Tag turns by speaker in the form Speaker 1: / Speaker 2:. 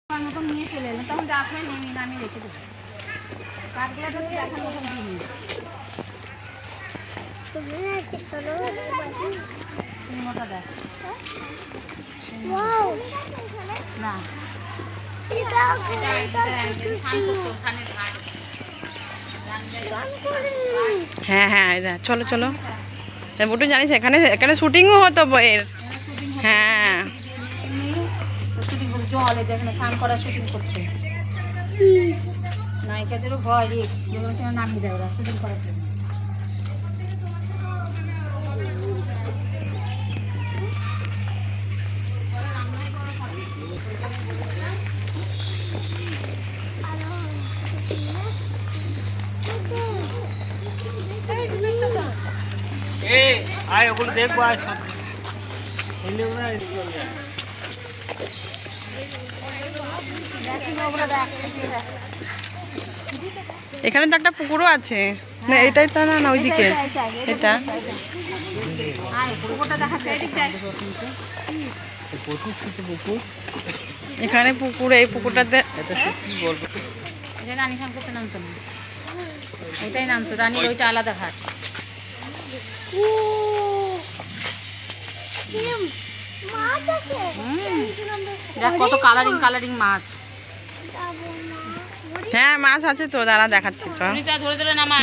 Speaker 1: মতন নিয়ে চলে এলেন, তখন আপনার নামিয়ে রেখে দেবো। কাঠগুলো ধরে দেখার মতন জিনিস মোটা দেখ না।
Speaker 2: হ্যাঁ হ্যাঁ চলো চলো বুটু জানিস এখানে এখানে শুটিংও হতো বইয়ের। হ্যাঁ
Speaker 1: জলে যেখানে স্নান করা শুটিং করছে নায়িকাদেরও ভয় রিস্ক, যেগুলো নামিয়ে দেয় ওরা শুটিং করার জন্য।
Speaker 3: আয় ওগুলো দেখবো আয় সব
Speaker 2: এখানে তো একটা পুকুরও আছে না, এটাই তো না না ওইদিকে এটা এখানে পুকুর, এই পুকুরটাতে
Speaker 1: এটা রানী স্নান করতে নামতো না, ওইটাই নামতো রানীর, ওইটা আলাদা ঘাট। দেখ কত কালারিং কালারিং মাছ।
Speaker 2: হ্যাঁ মাছ আছে তো, দাঁড়া দেখাচ্ছি তো।
Speaker 1: ধরে ধরে নামা।